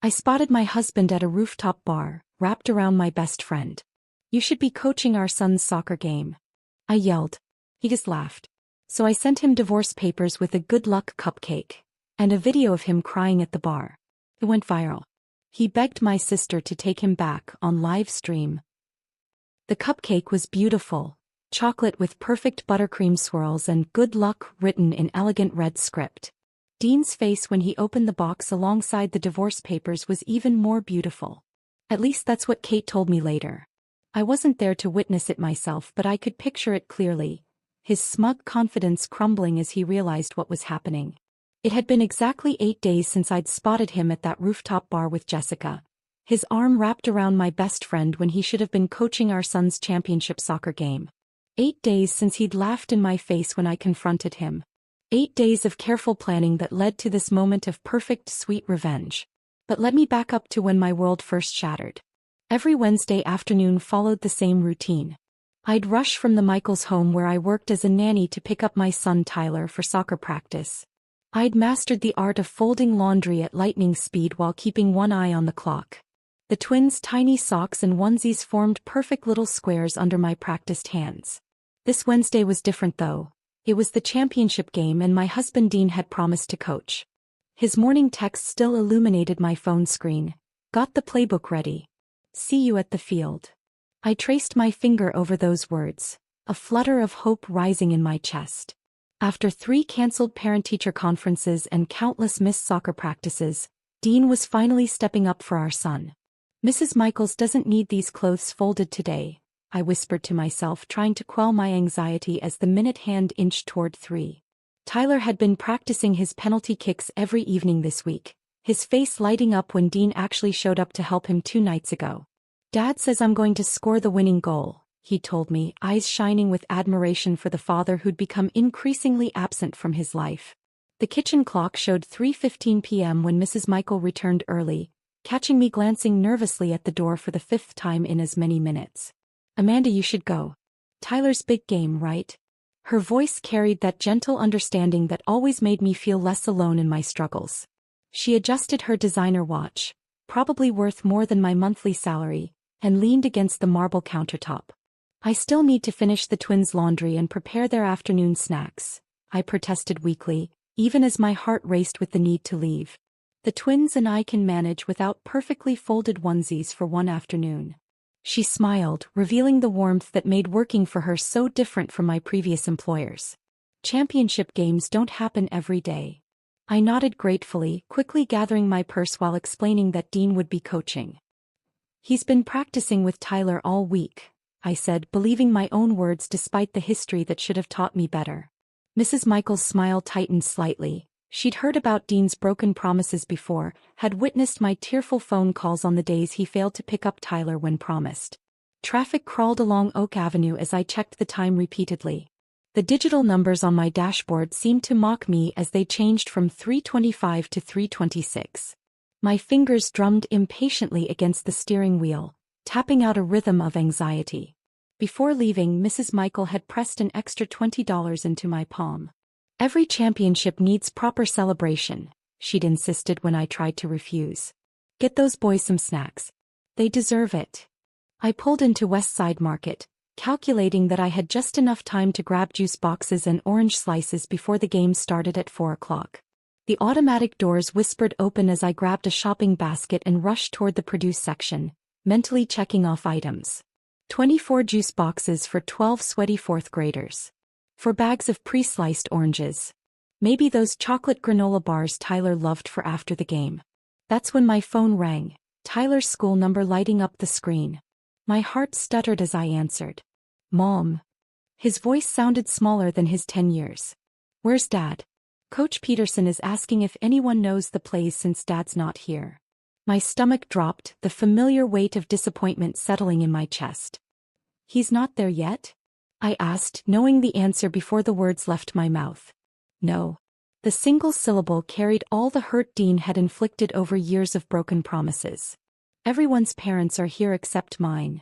I spotted my husband at a rooftop bar, wrapped around my best friend. "You should be coaching our son's soccer game," I yelled. He just laughed. So I sent him divorce papers with a good luck cupcake and a video of him crying at the bar. It went viral. He begged my sister to take him back on live stream. The cupcake was beautiful, chocolate with perfect buttercream swirls and good luck written in elegant red script. Dean's face when he opened the box alongside the divorce papers was even more beautiful. At least that's what Kate told me later. I wasn't there to witness it myself, but I could picture it clearly, his smug confidence crumbling as he realized what was happening. It had been exactly 8 days since I'd spotted him at that rooftop bar with Jessica, his arm wrapped around my best friend when he should have been coaching our son's championship soccer game. 8 days since he'd laughed in my face when I confronted him. 8 days of careful planning that led to this moment of perfect, sweet revenge. But let me back up to when my world first shattered. Every Wednesday afternoon followed the same routine. I'd rush from the Michaels' home where I worked as a nanny to pick up my son Tyler for soccer practice. I'd mastered the art of folding laundry at lightning speed while keeping one eye on the clock. The twins' tiny socks and onesies formed perfect little squares under my practiced hands. This Wednesday was different though. It was the championship game and my husband Dean had promised to coach. His morning text still illuminated my phone screen. "Got the playbook ready. See you at the field." I traced my finger over those words, a flutter of hope rising in my chest. After 3 canceled parent-teacher conferences and countless missed soccer practices, Dean was finally stepping up for our son. "Mrs. Michaels doesn't need these clothes folded today," I whispered to myself, trying to quell my anxiety as the minute hand inched toward 3. Tyler had been practicing his penalty kicks every evening this week, his face lighting up when Dean actually showed up to help him 2 nights ago. "Dad says I'm going to score the winning goal," he told me, eyes shining with admiration for the father who'd become increasingly absent from his life. The kitchen clock showed 3:15 p.m. when Mrs. Michael returned early, catching me glancing nervously at the door for the 5th time in as many minutes. "Amanda, you should go. Tyler's big game, right?" Her voice carried that gentle understanding that always made me feel less alone in my struggles. She adjusted her designer watch, probably worth more than my monthly salary, and leaned against the marble countertop. "I still need to finish the twins' laundry and prepare their afternoon snacks," I protested weakly, even as my heart raced with the need to leave. "The twins and I can manage without perfectly folded onesies for one afternoon." She smiled, revealing the warmth that made working for her so different from my previous employers. "Championship games don't happen every day." I nodded gratefully, quickly gathering my purse while explaining that Dean would be coaching. "He's been practicing with Tyler all week," I said, believing my own words despite the history that should have taught me better. Mrs. Michael's smile tightened slightly. She'd heard about Dean's broken promises before, had witnessed my tearful phone calls on the days he failed to pick up Tyler when promised. Traffic crawled along Oak Avenue as I checked the time repeatedly. The digital numbers on my dashboard seemed to mock me as they changed from 3:25 to 3:26. My fingers drummed impatiently against the steering wheel, tapping out a rhythm of anxiety. Before leaving, Mrs. Michael had pressed an extra $20 into my palm. "Every championship needs proper celebration," she'd insisted when I tried to refuse. "Get those boys some snacks. They deserve it." I pulled into West Side Market, calculating that I had just enough time to grab juice boxes and orange slices before the game started at 4 o'clock. The automatic doors whispered open as I grabbed a shopping basket and rushed toward the produce section, mentally checking off items. 24 juice boxes for 12 sweaty 4th graders. 4 bags of pre-sliced oranges. Maybe those chocolate granola bars Tyler loved for after the game. That's when my phone rang, Tyler's school number lighting up the screen. My heart stuttered as I answered. "Mom." His voice sounded smaller than his 10 years. "Where's Dad? Coach Peterson is asking if anyone knows the plays since Dad's not here." My stomach dropped, the familiar weight of disappointment settling in my chest. "He's not there yet?" I asked, knowing the answer before the words left my mouth. "No." The single syllable carried all the hurt Dean had inflicted over years of broken promises. "Everyone's parents are here except mine."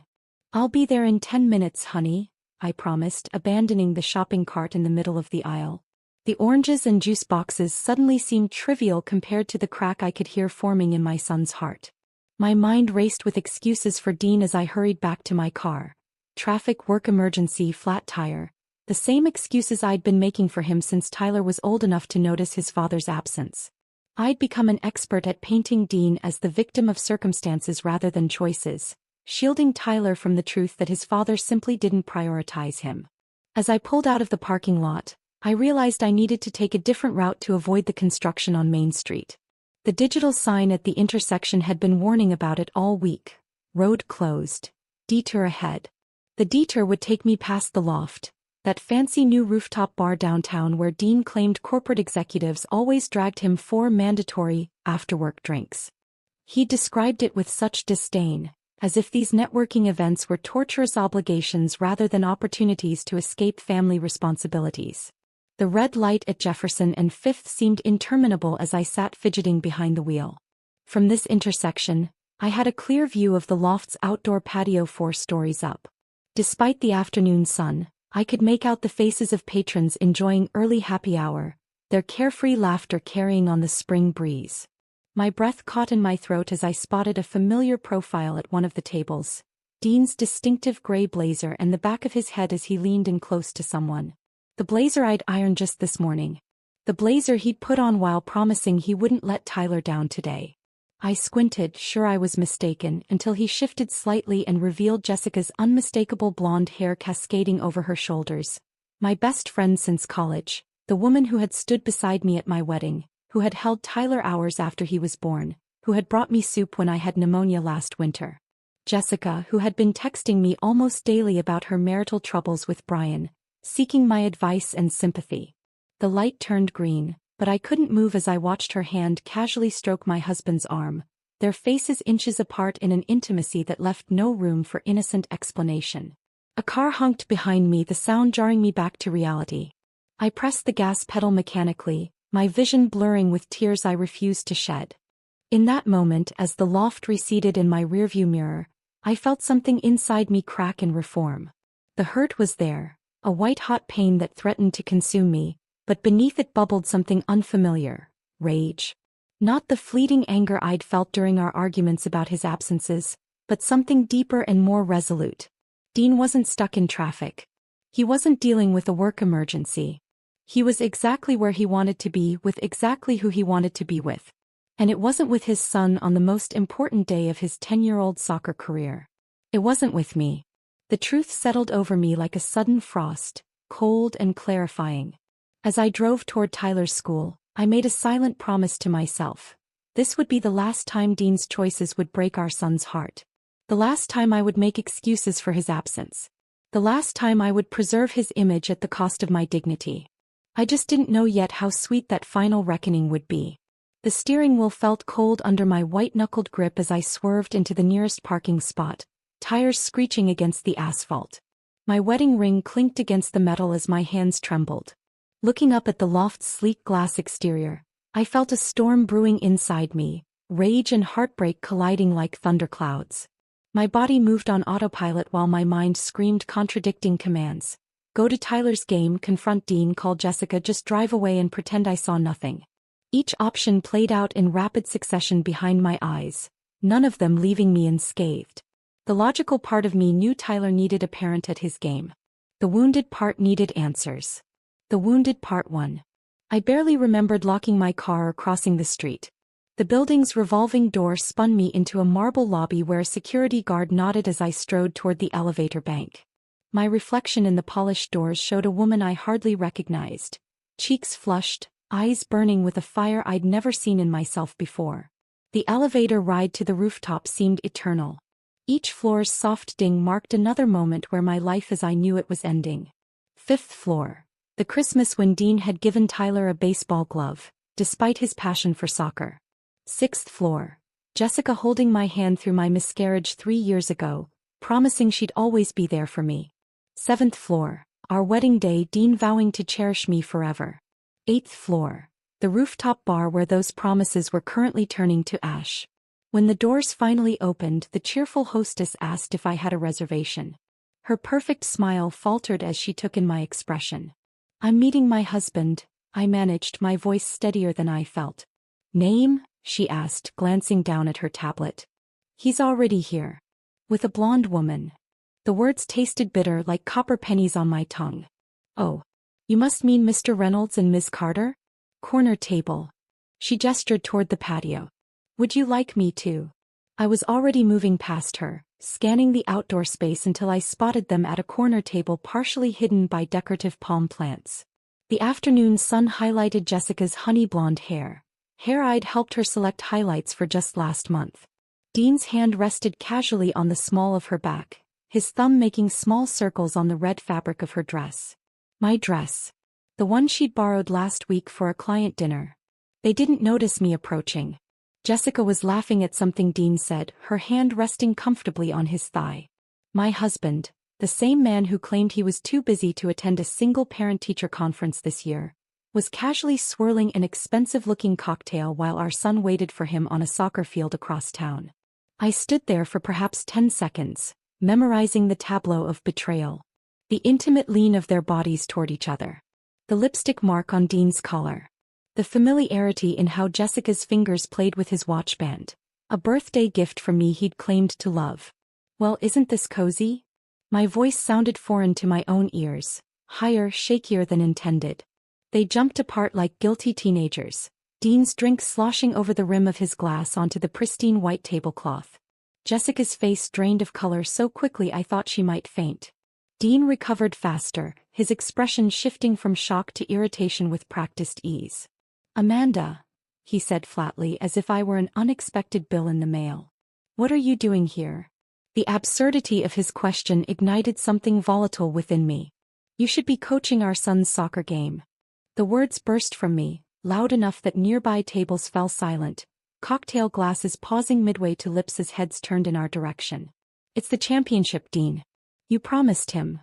"I'll be there in 10 minutes, honey," I promised, abandoning the shopping cart in the middle of the aisle. The oranges and juice boxes suddenly seemed trivial compared to the crack I could hear forming in my son's heart. My mind raced with excuses for Dean as I hurried back to my car. Traffic, work emergency, flat tire. The same excuses I'd been making for him since Tyler was old enough to notice his father's absence. I'd become an expert at painting Dean as the victim of circumstances rather than choices, shielding Tyler from the truth that his father simply didn't prioritize him. As I pulled out of the parking lot, I realized I needed to take a different route to avoid the construction on Main Street. The digital sign at the intersection had been warning about it all week. Road closed. Detour ahead. The detour would take me past the Loft, that fancy new rooftop bar downtown where Dean claimed corporate executives always dragged him 4 mandatory, after-work drinks. He described it with such disdain, as if these networking events were torturous obligations rather than opportunities to escape family responsibilities. The red light at Jefferson and Fifth seemed interminable as I sat fidgeting behind the wheel. From this intersection, I had a clear view of the Loft's outdoor patio 4 stories up. Despite the afternoon sun, I could make out the faces of patrons enjoying early happy hour, their carefree laughter carrying on the spring breeze. My breath caught in my throat as I spotted a familiar profile at one of the tables. Dean's distinctive gray blazer and the back of his head as he leaned in close to someone. The blazer I'd ironed just this morning. The blazer he'd put on while promising he wouldn't let Tyler down today. I squinted, sure I was mistaken, until he shifted slightly and revealed Jessica's unmistakable blonde hair cascading over her shoulders. My best friend since college, the woman who had stood beside me at my wedding, who had held Tyler hours after he was born, who had brought me soup when I had pneumonia last winter. Jessica, who had been texting me almost daily about her marital troubles with Brian, seeking my advice and sympathy. The light turned green, but I couldn't move as I watched her hand casually stroke my husband's arm, their faces inches apart in an intimacy that left no room for innocent explanation. A car honked behind me, the sound jarring me back to reality. I pressed the gas pedal mechanically, my vision blurring with tears I refused to shed. In that moment, as the Loft receded in my rearview mirror, I felt something inside me crack and reform. The hurt was there, a white-hot pain that threatened to consume me, but beneath it bubbled something unfamiliar, rage. Not the fleeting anger I'd felt during our arguments about his absences, but something deeper and more resolute. Dean wasn't stuck in traffic. He wasn't dealing with a work emergency. He was exactly where he wanted to be with exactly who he wanted to be with. And it wasn't with his son on the most important day of his 10-year-old soccer career. It wasn't with me. The truth settled over me like a sudden frost, cold and clarifying. As I drove toward Tyler's school, I made a silent promise to myself. This would be the last time Dean's choices would break our son's heart. The last time I would make excuses for his absence. The last time I would preserve his image at the cost of my dignity. I just didn't know yet how sweet that final reckoning would be. The steering wheel felt cold under my white-knuckled grip as I swerved into the nearest parking spot, tires screeching against the asphalt. My wedding ring clinked against the metal as my hands trembled. Looking up at the Loft's sleek glass exterior, I felt a storm brewing inside me, rage and heartbreak colliding like thunderclouds. My body moved on autopilot while my mind screamed contradicting commands. Go to Tyler's game, confront Dean, call Jessica, just drive away and pretend I saw nothing. Each option played out in rapid succession behind my eyes, none of them leaving me unscathed. The logical part of me knew Tyler needed a parent at his game. The wounded part needed answers. The wounded part won. I barely remembered locking my car or crossing the street. The building's revolving door spun me into a marble lobby where a security guard nodded as I strode toward the elevator bank. My reflection in the polished doors showed a woman I hardly recognized, cheeks flushed, eyes burning with a fire I'd never seen in myself before. The elevator ride to the rooftop seemed eternal. Each floor's soft ding marked another moment where my life as I knew it was ending. 5th floor. The Christmas when Dean had given Tyler a baseball glove, despite his passion for soccer. 6th floor. Jessica holding my hand through my miscarriage 3 years ago, promising she'd always be there for me. 7th floor. Our wedding day, Dean vowing to cherish me forever. 8th floor. The rooftop bar where those promises were currently turning to ash. When the doors finally opened, the cheerful hostess asked if I had a reservation. Her perfect smile faltered as she took in my expression. I'm meeting my husband, I managed, my voice steadier than I felt. Name? She asked, glancing down at her tablet. He's already here. With a blonde woman. The words tasted bitter like copper pennies on my tongue. Oh. You must mean Mr. Reynolds and Miss Carter? Corner table. She gestured toward the patio. Would you like me to? I was already moving past her, scanning the outdoor space until I spotted them at a corner table partially hidden by decorative palm plants. The afternoon sun highlighted Jessica's honey blonde hair. Hair I'd helped her select highlights for just last month. Dean's hand rested casually on the small of her back, his thumb making small circles on the red fabric of her dress. My dress. The one she'd borrowed last week for a client dinner. They didn't notice me approaching. Jessica was laughing at something Dean said, her hand resting comfortably on his thigh. My husband, the same man who claimed he was too busy to attend a single parent-teacher conference this year, was casually swirling an expensive-looking cocktail while our son waited for him on a soccer field across town. I stood there for perhaps 10 seconds, memorizing the tableau of betrayal. The intimate lean of their bodies toward each other. The lipstick mark on Dean's collar. The familiarity in how Jessica's fingers played with his watchband. A birthday gift from me he'd claimed to love. Well, isn't this cozy? My voice sounded foreign to my own ears, higher, shakier than intended. They jumped apart like guilty teenagers, Dean's drink sloshing over the rim of his glass onto the pristine white tablecloth. Jessica's face drained of color so quickly I thought she might faint. Dean recovered faster, his expression shifting from shock to irritation with practiced ease. Amanda, he said flatly as if I were an unexpected bill in the mail. What are you doing here? The absurdity of his question ignited something volatile within me. You should be coaching our son's soccer game. The words burst from me, loud enough that nearby tables fell silent, cocktail glasses pausing midway to lips as heads turned in our direction. It's the championship, Dean. You promised him.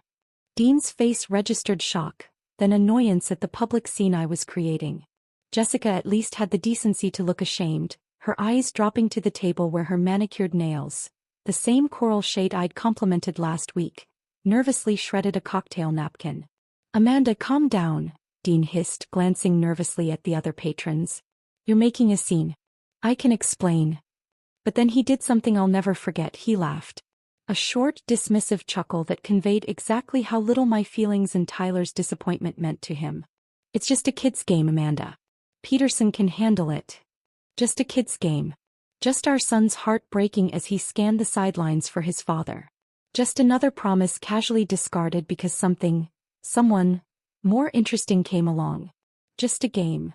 Dean's face registered shock, then annoyance at the public scene I was creating. Jessica at least had the decency to look ashamed, her eyes dropping to the table where her manicured nails, the same coral shade I'd complimented last week, nervously shredded a cocktail napkin. Amanda, calm down, Dean hissed, glancing nervously at the other patrons. You're making a scene. I can explain. But then he did something I'll never forget, he laughed. A short, dismissive chuckle that conveyed exactly how little my feelings and Tyler's disappointment meant to him. It's just a kid's game, Amanda. Peterson can handle it. Just a kid's game. Just our son's heart breaking as he scanned the sidelines for his father. Just another promise casually discarded because someone, more interesting came along. Just a game.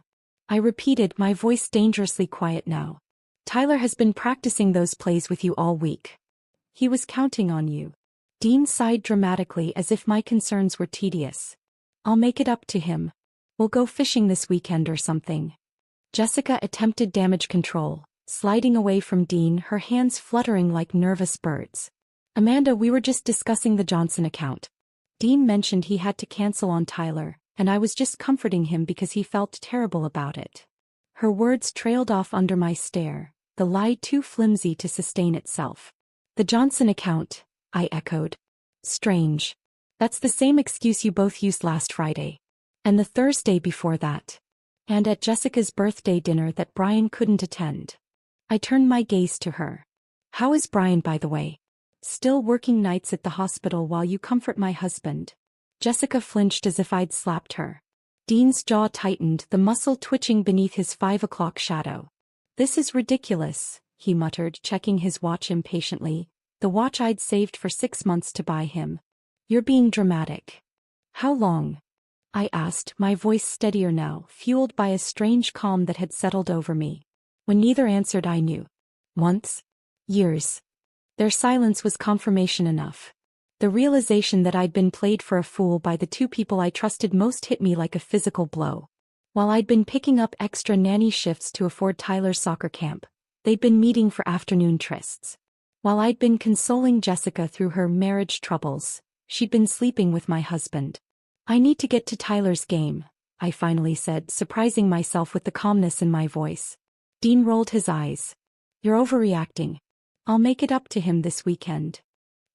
I repeated, my voice dangerously quiet now. Tyler has been practicing those plays with you all week. He was counting on you. Dean sighed dramatically as if my concerns were tedious. I'll make it up to him. We'll go fishing this weekend or something. Jessica attempted damage control, sliding away from Dean, her hands fluttering like nervous birds. Amanda, we were just discussing the Johnson account. Dean mentioned he had to cancel on Tyler, and I was just comforting him because he felt terrible about it. Her words trailed off under my stare, the lie too flimsy to sustain itself. The Johnson account, I echoed. Strange. That's the same excuse you both used last Friday. And the Thursday before that. And at Jessica's birthday dinner that Brian couldn't attend. I turned my gaze to her. How is Brian, by the way? Still working nights at the hospital while you comfort my husband. Jessica flinched as if I'd slapped her. Dean's jaw tightened, the muscle twitching beneath his 5 o'clock shadow. This is ridiculous, he muttered, checking his watch impatiently, the watch I'd saved for 6 months to buy him. You're being dramatic. How long? I asked, my voice steadier now, fueled by a strange calm that had settled over me. When neither answered, I knew. Months? Years. Their silence was confirmation enough. The realization that I'd been played for a fool by the two people I trusted most hit me like a physical blow. While I'd been picking up extra nanny shifts to afford Tyler's soccer camp, they'd been meeting for afternoon trysts. While I'd been consoling Jessica through her marriage troubles, she'd been sleeping with my husband. I need to get to Tyler's game, I finally said, surprising myself with the calmness in my voice. Dean rolled his eyes. You're overreacting. I'll make it up to him this weekend.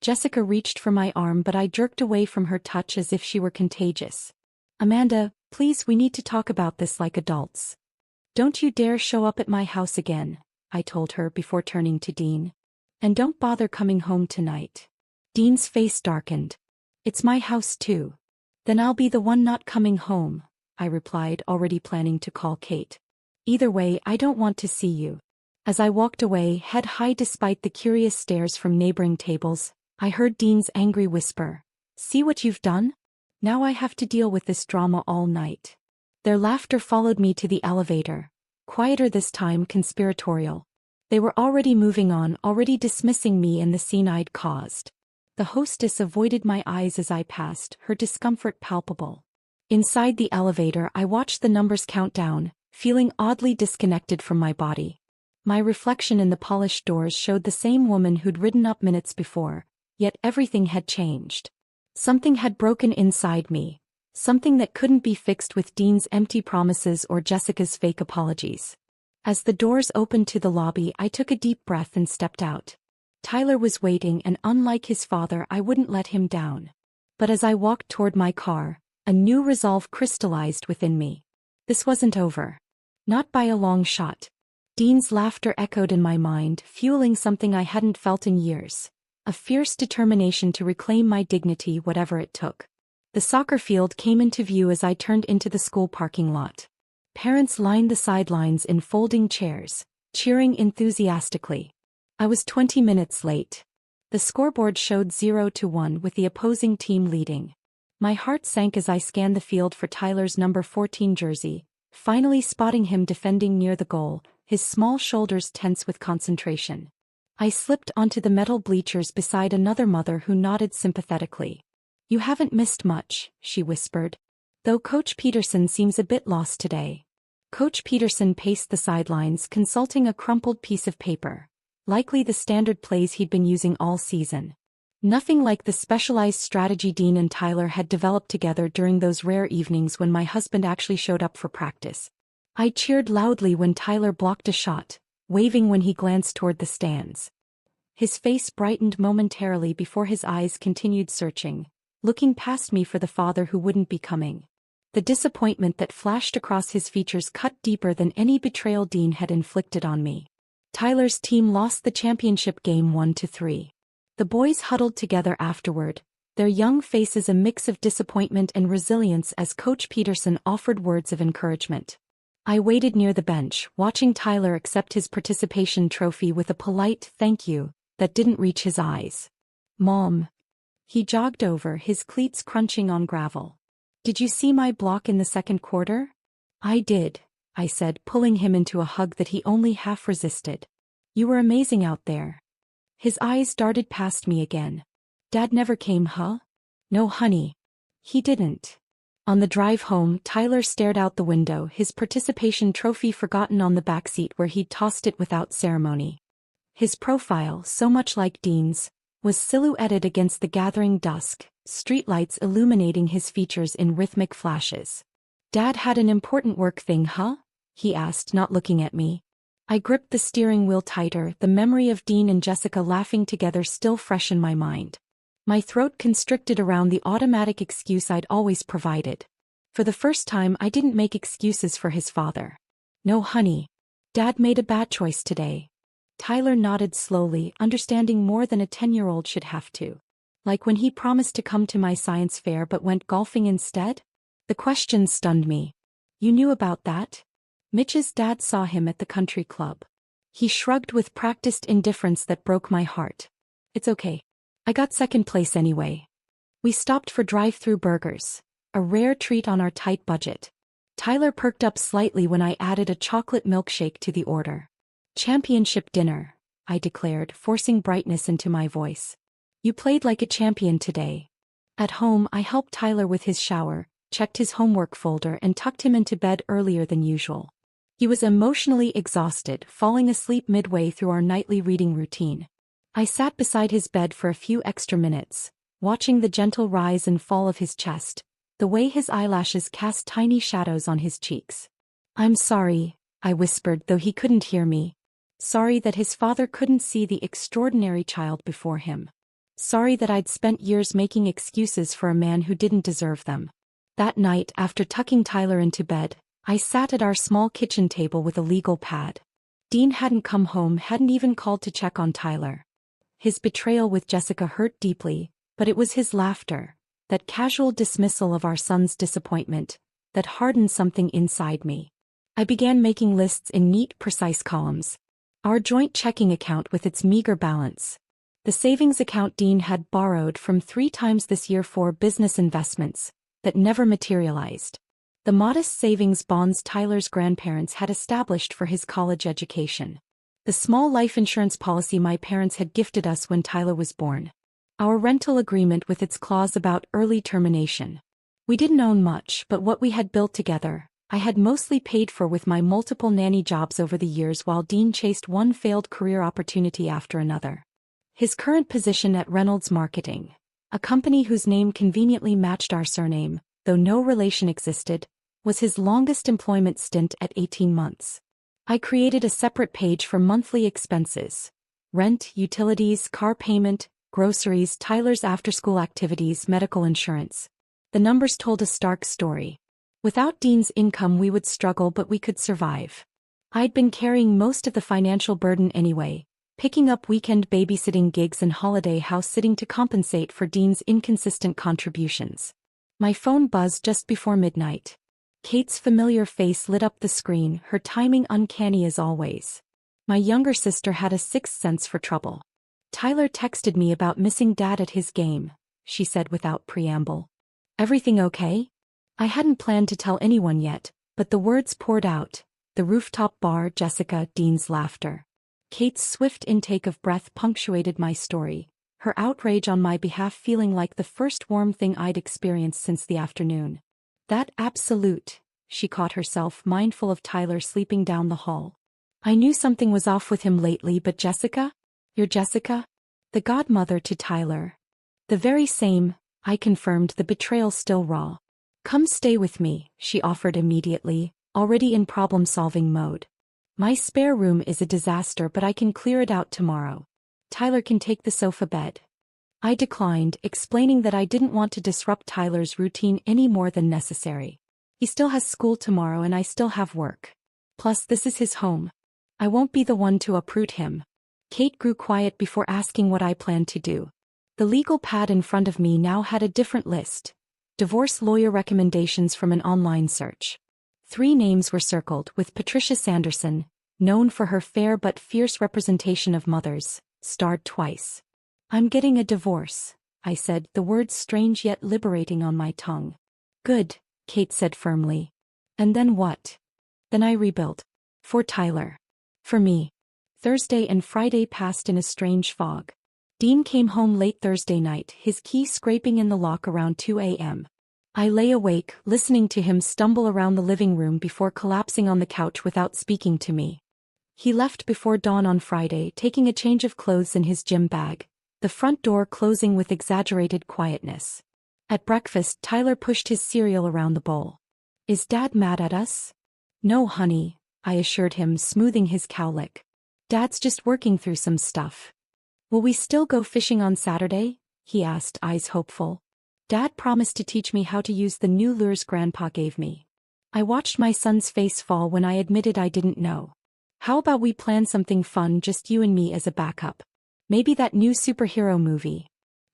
Jessica reached for my arm, but I jerked away from her touch as if she were contagious. Amanda, Please, we need to talk about this like adults. Don't you dare show up at my house again, I told her before turning to Dean. And don't bother coming home tonight. Dean's face darkened. It's my house too. Then I'll be the one not coming home, I replied, already planning to call Kate. Either way, I don't want to see you. As I walked away, head high despite the curious stares from neighboring tables, I heard Dean's angry whisper. See what you've done? Now I have to deal with this drama all night. Their laughter followed me to the elevator. Quieter this time, conspiratorial. They were already moving on, already dismissing me and the scene I'd caused. The hostess avoided my eyes as I passed, her discomfort palpable. Inside the elevator, I watched the numbers count down, feeling oddly disconnected from my body. My reflection in the polished doors showed the same woman who'd ridden up minutes before, yet everything had changed. Something had broken inside me, something that couldn't be fixed with Dean's empty promises or Jessica's fake apologies. As the doors opened to the lobby, I took a deep breath and stepped out. Tyler was waiting, and unlike his father, I wouldn't let him down. But as I walked toward my car, a new resolve crystallized within me. This wasn't over. Not by a long shot. Dean's laughter echoed in my mind, fueling something I hadn't felt in years. A fierce determination to reclaim my dignity, whatever it took. The soccer field came into view as I turned into the school parking lot. Parents lined the sidelines in folding chairs, cheering enthusiastically. I was 20 minutes late. The scoreboard showed 0-1 with the opposing team leading. My heart sank as I scanned the field for Tyler's number 14 jersey, finally spotting him defending near the goal, his small shoulders tense with concentration. I slipped onto the metal bleachers beside another mother who nodded sympathetically. You haven't missed much, she whispered. Though Coach Peterson seems a bit lost today. Coach Peterson paced the sidelines, consulting a crumpled piece of paper. Likely the standard plays he'd been using all season. Nothing like the specialized strategy Dean and Tyler had developed together during those rare evenings when my husband actually showed up for practice. I cheered loudly when Tyler blocked a shot, waving when he glanced toward the stands. His face brightened momentarily before his eyes continued searching, looking past me for the father who wouldn't be coming. The disappointment that flashed across his features cut deeper than any betrayal Dean had inflicted on me. Tyler's team lost the championship game 1-3. The boys huddled together afterward, their young faces a mix of disappointment and resilience as Coach Peterson offered words of encouragement. I waited near the bench, watching Tyler accept his participation trophy with a polite thank you that didn't reach his eyes. Mom. He jogged over, his cleats crunching on gravel. Did you see my block in the second quarter? I did, I said, pulling him into a hug that he only half resisted. You were amazing out there. His eyes darted past me again. Dad never came, huh? No, honey. He didn't. On the drive home, Tyler stared out the window, his participation trophy forgotten on the back seat where he'd tossed it without ceremony. His profile, so much like Dean's, was silhouetted against the gathering dusk, streetlights illuminating his features in rhythmic flashes. Dad had an important work thing, huh? He asked, not looking at me. I gripped the steering wheel tighter, the memory of Dean and Jessica laughing together still fresh in my mind. My throat constricted around the automatic excuse I'd always provided. For the first time, I didn't make excuses for his father. No, honey. Dad made a bad choice today. Tyler nodded slowly, understanding more than a 10-year-old should have to. Like when he promised to come to my science fair but went golfing instead? The question stunned me. You knew about that? Mitch's dad saw him at the country club. He shrugged with practiced indifference that broke my heart. It's okay. I got second place anyway. We stopped for drive-through burgers, a rare treat on our tight budget. Tyler perked up slightly when I added a chocolate milkshake to the order. Championship dinner, I declared, forcing brightness into my voice. You played like a champion today. At home, I helped Tyler with his shower, checked his homework folder and tucked him into bed earlier than usual. He was emotionally exhausted, falling asleep midway through our nightly reading routine. I sat beside his bed for a few extra minutes, watching the gentle rise and fall of his chest, the way his eyelashes cast tiny shadows on his cheeks. I'm sorry, I whispered, though he couldn't hear me. Sorry that his father couldn't see the extraordinary child before him. Sorry that I'd spent years making excuses for a man who didn't deserve them. That night, after tucking Tyler into bed, I sat at our small kitchen table with a legal pad. Dean hadn't come home, hadn't even called to check on Tyler. His betrayal with Jessica hurt deeply, but it was his laughter, that casual dismissal of our son's disappointment, that hardened something inside me. I began making lists in neat, precise columns. Our joint checking account with its meager balance. The savings account Dean had borrowed from 3 times this year for business investments that never materialized. The modest savings bonds Tyler's grandparents had established for his college education. The small life insurance policy my parents had gifted us when Tyler was born. Our rental agreement with its clause about early termination. We didn't own much, but what we had built together, I had mostly paid for with my multiple nanny jobs over the years while Dean chased one failed career opportunity after another. His current position at Reynolds Marketing, a company whose name conveniently matched our surname, though no relation existed, was his longest employment stint at 18 months. I created a separate page for monthly expenses: rent, utilities, car payment, groceries, Tyler's after-school activities, medical insurance. The numbers told a stark story. Without Dean's income we would struggle, but we could survive. I'd been carrying most of the financial burden anyway, picking up weekend babysitting gigs and holiday house sitting to compensate for Dean's inconsistent contributions. My phone buzzed just before midnight. Kate's familiar face lit up the screen, her timing uncanny as always. My younger sister had a sixth sense for trouble. Tyler texted me about missing Dad at his game, she said without preamble. Everything okay? I hadn't planned to tell anyone yet, but the words poured out. The rooftop bar, Jessica, Dean's laughter. Kate's swift intake of breath punctuated my story, her outrage on my behalf feeling like the first warm thing I'd experienced since the afternoon. That absolute, she caught herself, mindful of Tyler sleeping down the hall. I knew something was off with him lately, but Jessica? You're Jessica? The godmother to Tyler. The very same, I confirmed, the betrayal still raw. Come stay with me, she offered immediately, already in problem-solving mode. My spare room is a disaster, but I can clear it out tomorrow. Tyler can take the sofa bed. I declined, explaining that I didn't want to disrupt Tyler's routine any more than necessary. He still has school tomorrow and I still have work. Plus, this is his home. I won't be the one to uproot him. Kate grew quiet before asking what I planned to do. The legal pad in front of me now had a different list. Divorce lawyer recommendations from an online search. 3 names were circled, with Patricia Sanderson, known for her fair but fierce representation of mothers, starred twice. I'm getting a divorce, I said, the words strange yet liberating on my tongue. Good, Kate said firmly. And then what? Then I rebuilt. For Tyler. For me. Thursday and Friday passed in a strange fog. Dean came home late Thursday night, his key scraping in the lock around 2 a.m. I lay awake, listening to him stumble around the living room before collapsing on the couch without speaking to me. He left before dawn on Friday, taking a change of clothes in his gym bag, the front door closing with exaggerated quietness. At breakfast, Tyler pushed his cereal around the bowl. Is Dad mad at us? No, honey, I assured him, smoothing his cowlick. Dad's just working through some stuff. Will we still go fishing on Saturday? He asked, eyes hopeful. Dad promised to teach me how to use the new lures Grandpa gave me. I watched my son's face fall when I admitted I didn't know. How about we plan something fun, just you and me as a backup? Maybe that new superhero movie.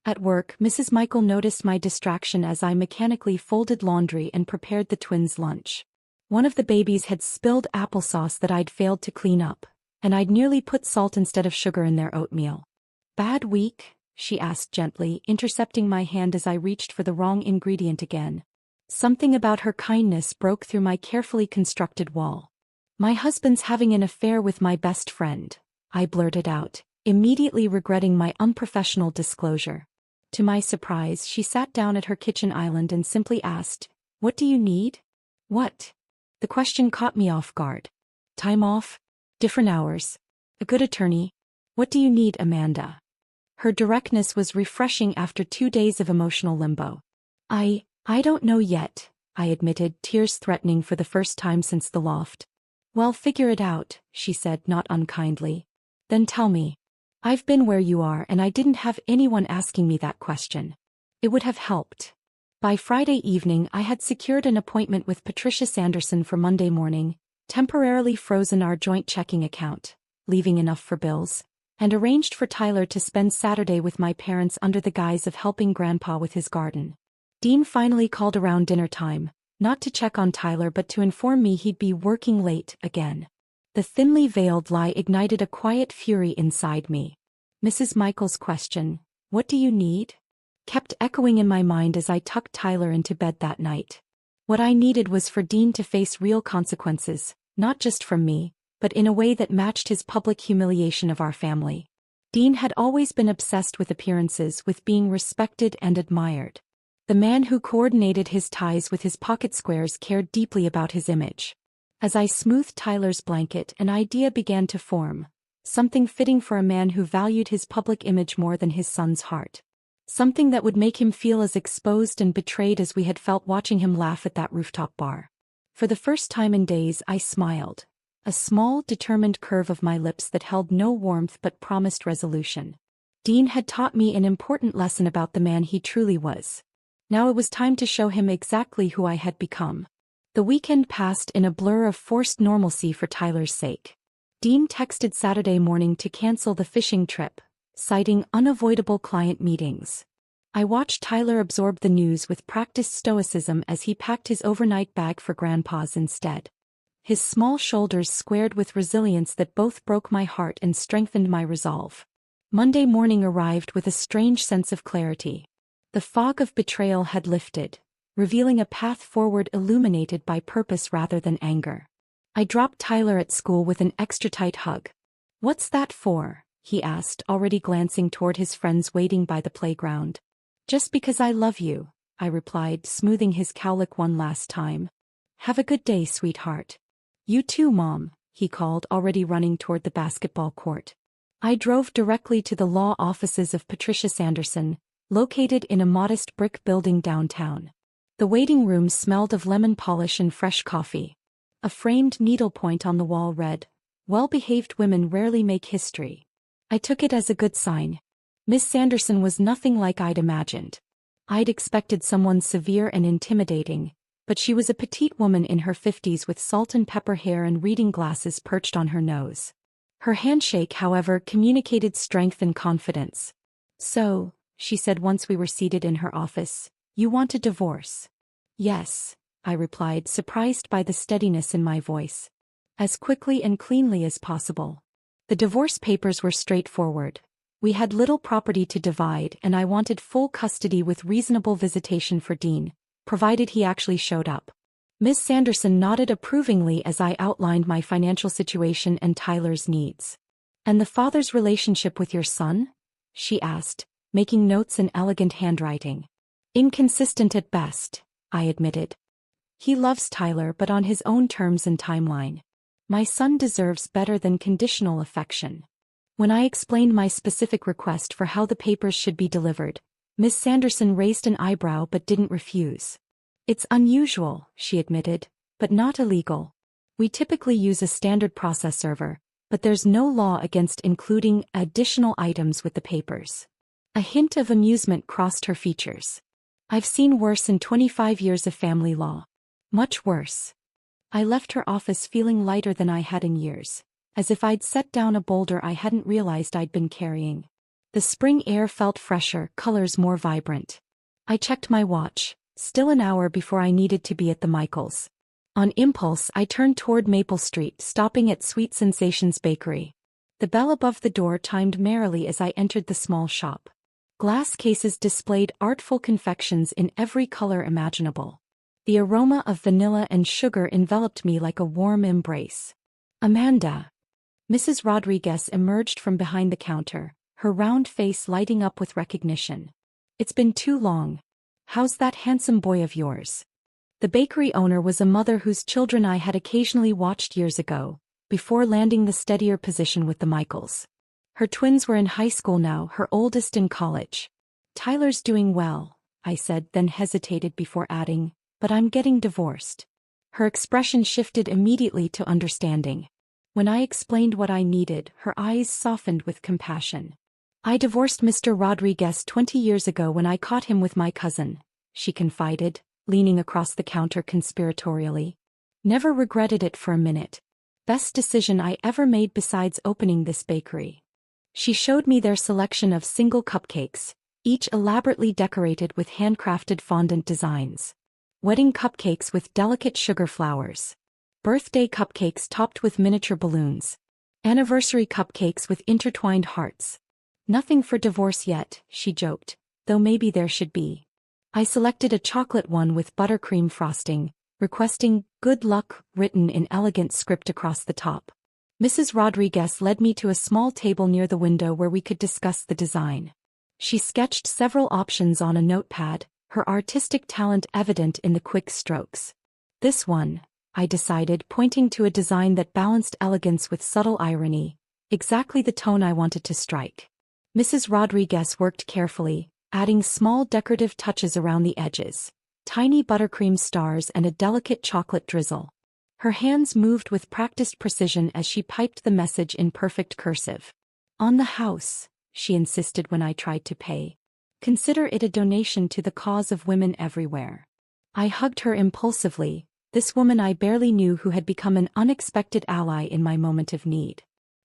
At work, Mrs. Michael noticed my distraction as I mechanically folded laundry and prepared the twins' lunch. One of the babies had spilled applesauce that I'd failed to clean up, and I'd nearly put salt instead of sugar in their oatmeal. Bad week? She asked gently, intercepting my hand as I reached for the wrong ingredient again. Something about her kindness broke through my carefully constructed wall. My husband's having an affair with my best friend, I blurted out, immediately regretting my unprofessional disclosure. To my surprise, she sat down at her kitchen island and simply asked, "What do you need?" What? The question caught me off guard. Time off? Different hours? A good attorney? What do you need, Amanda? Her directness was refreshing after 2 days of emotional limbo. I don't know yet, I admitted, tears threatening for the first time since the loft. Well, figure it out, she said, not unkindly. Then tell me. I've been where you are and I didn't have anyone asking me that question. It would have helped. By Friday evening I had secured an appointment with Patricia Sanderson for Monday morning, temporarily frozen our joint checking account, leaving enough for bills, and arranged for Tyler to spend Saturday with my parents under the guise of helping Grandpa with his garden. Dean finally called around dinner time, not to check on Tyler but to inform me he'd be working late again. The thinly veiled lie ignited a quiet fury inside me. Mrs. Michael's question, "What do you need?" kept echoing in my mind as I tucked Tyler into bed that night. What I needed was for Dean to face real consequences, not just from me, but in a way that matched his public humiliation of our family. Dean had always been obsessed with appearances, with being respected and admired. The man who coordinated his ties with his pocket squares cared deeply about his image. As I smoothed Tyler's blanket, an idea began to form, something fitting for a man who valued his public image more than his son's heart. Something that would make him feel as exposed and betrayed as we had felt watching him laugh at that rooftop bar. For the first time in days I smiled, a small, determined curve of my lips that held no warmth but promised resolution. Dean had taught me an important lesson about the man he truly was. Now it was time to show him exactly who I had become. The weekend passed in a blur of forced normalcy for Tyler's sake. Dean texted Saturday morning to cancel the fishing trip, citing unavoidable client meetings. I watched Tyler absorb the news with practiced stoicism as he packed his overnight bag for Grandpa's instead. His small shoulders squared with resilience that both broke my heart and strengthened my resolve. Monday morning arrived with a strange sense of clarity. The fog of betrayal had lifted, revealing a path forward illuminated by purpose rather than anger. I dropped Tyler at school with an extra tight hug. "What's that for?" he asked, already glancing toward his friends waiting by the playground. "Just because I love you," I replied, smoothing his cowlick one last time. "Have a good day, sweetheart." "You too, Mom," he called, already running toward the basketball court. I drove directly to the law offices of Patricia Sanderson, located in a modest brick building downtown. The waiting room smelled of lemon polish and fresh coffee. A framed needlepoint on the wall read, "Well-behaved women rarely make history." I took it as a good sign. Miss Sanderson was nothing like I'd imagined. I'd expected someone severe and intimidating, but she was a petite woman in her 50s with salt and pepper hair and reading glasses perched on her nose. Her handshake, however, communicated strength and confidence. "So," she said once we were seated in her office, "you want a divorce?" "Yes," I replied, surprised by the steadiness in my voice. "As quickly and cleanly as possible." The divorce papers were straightforward. We had little property to divide and I wanted full custody with reasonable visitation for Dean, provided he actually showed up. Miss Sanderson nodded approvingly as I outlined my financial situation and Tyler's needs. "And the father's relationship with your son?" she asked, making notes in elegant handwriting. "Inconsistent at best," I admitted. "He loves Tyler but on his own terms and timeline. My son deserves better than conditional affection." When I explained my specific request for how the papers should be delivered, Miss Sanderson raised an eyebrow but didn't refuse. "It's unusual," she admitted, "but not illegal. We typically use a standard process server, but there's no law against including additional items with the papers." A hint of amusement crossed her features. "I've seen worse in 25 years of family law. Much worse." I left her office feeling lighter than I had in years, as if I'd set down a boulder I hadn't realized I'd been carrying. The spring air felt fresher, colors more vibrant. I checked my watch, still an hour before I needed to be at the Michaels. On impulse I turned toward Maple Street, stopping at Sweet Sensations Bakery. The bell above the door chimed merrily as I entered the small shop. Glass cases displayed artful confections in every color imaginable. The aroma of vanilla and sugar enveloped me like a warm embrace. "Amanda." Mrs. Rodriguez emerged from behind the counter, her round face lighting up with recognition. "It's been too long. How's that handsome boy of yours?" The bakery owner was a mother whose children I had occasionally watched years ago, before landing the steadier position with the Michaels. Her twins were in high school now, her oldest in college. "Tyler's doing well," I said, then hesitated before adding, "but I'm getting divorced." Her expression shifted immediately to understanding. When I explained what I needed, her eyes softened with compassion. "I divorced Mr. Rodriguez 20 years ago when I caught him with my cousin," she confided, leaning across the counter conspiratorially. Never regretted it for a minute. Best decision I ever made besides opening this bakery. She showed me their selection of single cupcakes, each elaborately decorated with handcrafted fondant designs. Wedding cupcakes with delicate sugar flowers. Birthday cupcakes topped with miniature balloons. Anniversary cupcakes with intertwined hearts. Nothing for divorce yet, she joked, though maybe there should be. I selected a chocolate one with buttercream frosting, requesting "good luck" written in elegant script across the top. Mrs. Rodriguez led me to a small table near the window where we could discuss the design. She sketched several options on a notepad, her artistic talent evident in the quick strokes. This one, I decided, pointing to a design that balanced elegance with subtle irony, exactly the tone I wanted to strike. Mrs. Rodriguez worked carefully, adding small decorative touches around the edges, tiny buttercream stars and a delicate chocolate drizzle. Her hands moved with practiced precision as she piped the message in perfect cursive. "On the house," she insisted when I tried to pay. "Consider it a donation to the cause of women everywhere." I hugged her impulsively, this woman I barely knew who had become an unexpected ally in my moment of need.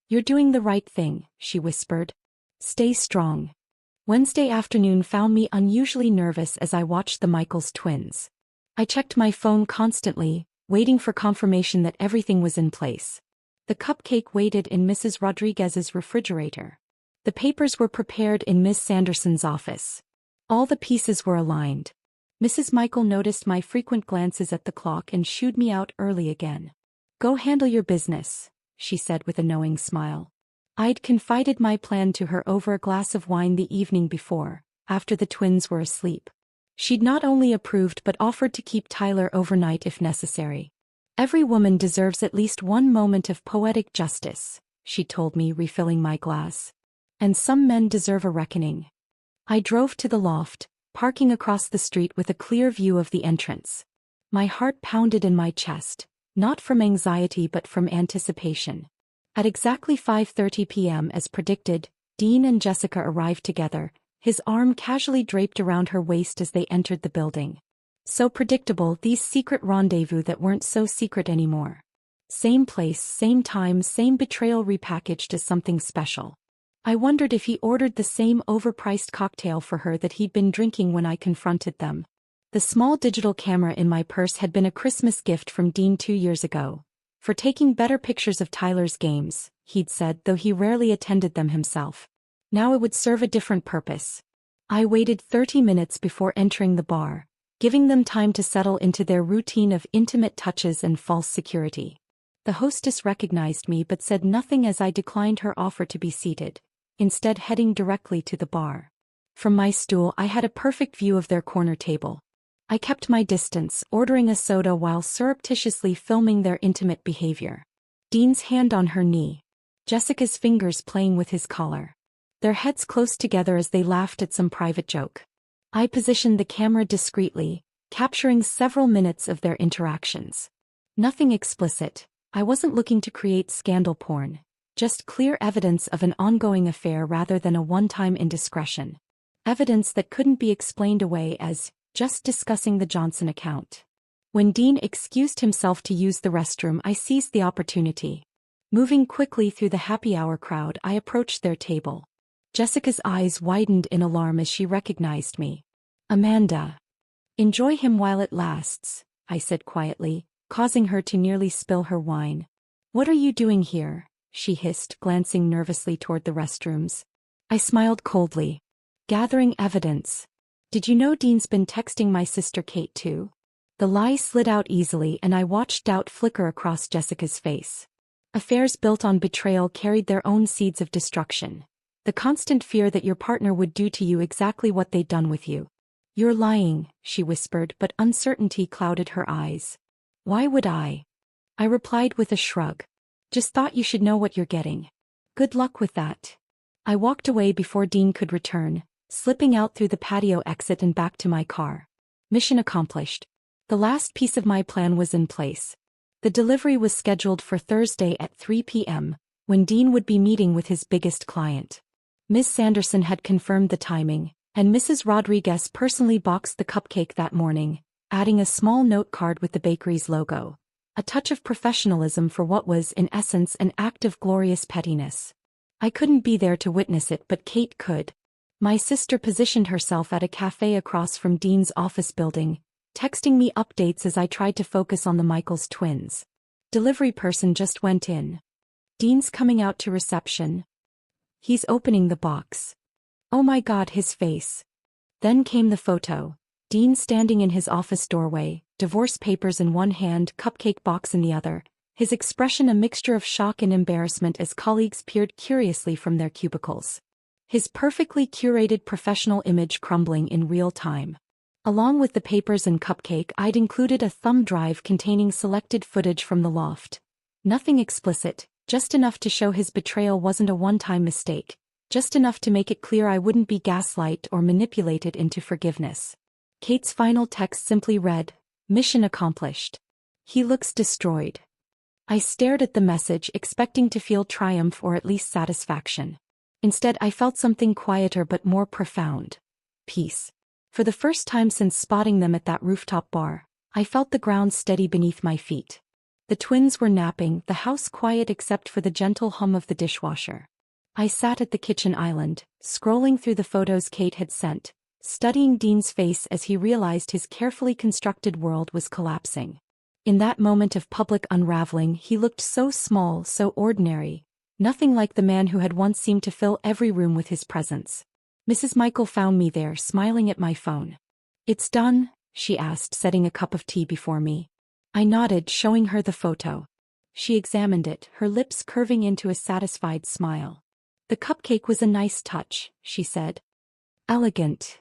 "You're doing the right thing," she whispered. "Stay strong." Wednesday afternoon found me unusually nervous as I watched the Michaels twins. I checked my phone constantly, waiting for confirmation that everything was in place. The cupcake waited in Mrs. Rodriguez's refrigerator. The papers were prepared in Miss Sanderson's office. All the pieces were aligned. Mrs. Michael noticed my frequent glances at the clock and shooed me out early again. "Go handle your business," she said with a knowing smile. I'd confided my plan to her over a glass of wine the evening before, after the twins were asleep. She'd not only approved but offered to keep Tyler overnight if necessary. "Every woman deserves at least one moment of poetic justice," she told me, refilling my glass. "And some men deserve a reckoning." I drove to the loft, parking across the street with a clear view of the entrance. My heart pounded in my chest, not from anxiety but from anticipation. At exactly 5:30 p.m. as predicted, Dean and Jessica arrived together, his arm casually draped around her waist as they entered the building. So predictable, these secret rendezvous that weren't so secret anymore. Same place, same time, same betrayal repackaged as something special. I wondered if he ordered the same overpriced cocktail for her that he'd been drinking when I confronted them. The small digital camera in my purse had been a Christmas gift from Dean 2 years ago. For taking better pictures of Tyler's games, he'd said, though he rarely attended them himself. Now it would serve a different purpose. I waited 30 minutes before entering the bar, giving them time to settle into their routine of intimate touches and false security. The hostess recognized me but said nothing as I declined her offer to be seated, instead heading directly to the bar. From my stool I had a perfect view of their corner table. I kept my distance, ordering a soda while surreptitiously filming their intimate behavior. Dean's hand on her knee. Jessica's fingers playing with his collar. Their heads close together as they laughed at some private joke. I positioned the camera discreetly, capturing several minutes of their interactions. Nothing explicit. I wasn't looking to create scandal porn. Just clear evidence of an ongoing affair rather than a one-time indiscretion. Evidence that couldn't be explained away as just discussing the Johnson account. When Dean excused himself to use the restroom, I seized the opportunity. Moving quickly through the happy hour crowd, I approached their table. Jessica's eyes widened in alarm as she recognized me. "Amanda." "Enjoy him while it lasts," I said quietly, causing her to nearly spill her wine. "What are you doing here?" she hissed, glancing nervously toward the restrooms. I smiled coldly. "Gathering evidence. Did you know Dean's been texting my sister Kate too?" The lie slid out easily and I watched doubt flicker across Jessica's face. Affairs built on betrayal carried their own seeds of destruction. The constant fear that your partner would do to you exactly what they'd done with you. "You're lying," she whispered, but uncertainty clouded her eyes. "Why would I?" I replied with a shrug. "Just thought you should know what you're getting." "Good luck with that." I walked away before Dean could return, slipping out through the patio exit and back to my car. Mission accomplished. The last piece of my plan was in place. The delivery was scheduled for Thursday at 3 p.m., when Dean would be meeting with his biggest client. Ms. Sanderson had confirmed the timing, And Mrs. Rodriguez personally boxed the cupcake that morning, adding a small note card with the bakery's logo. A touch of professionalism for what was, in essence, an act of glorious pettiness. I couldn't be there to witness it, but Kate could. My sister positioned herself at a cafe across from Dean's office building, texting me updates as I tried to focus on the Michaels twins. Delivery person just went in. Dean's coming out to reception. He's opening the box. Oh my God, his face. Then came the photo. Dean standing in his office doorway, divorce papers in one hand, cupcake box in the other, his expression a mixture of shock and embarrassment as colleagues peered curiously from their cubicles. His perfectly curated professional image crumbling in real time. Along with the papers and cupcake, I'd included a thumb drive containing selected footage from the loft. Nothing explicit, just enough to show his betrayal wasn't a one-time mistake, just enough to make it clear I wouldn't be gaslighted or manipulated into forgiveness. Kate's final text simply read, "Mission accomplished. He looks destroyed." I stared at the message, expecting to feel triumph or at least satisfaction. Instead, I felt something quieter but more profound. Peace. For the first time since spotting them at that rooftop bar, I felt the ground steady beneath my feet. The twins were napping, the house quiet except for the gentle hum of the dishwasher. I sat at the kitchen island, scrolling through the photos Kate had sent, studying Dean's face as he realized his carefully constructed world was collapsing. In that moment of public unraveling, he looked so small, so ordinary, nothing like the man who had once seemed to fill every room with his presence. Mrs. Michael found me there, smiling at my phone. "It's done?" she asked, setting a cup of tea before me. I nodded, showing her the photo. She examined it, her lips curving into a satisfied smile. "The cupcake was a nice touch," she said. "Elegant.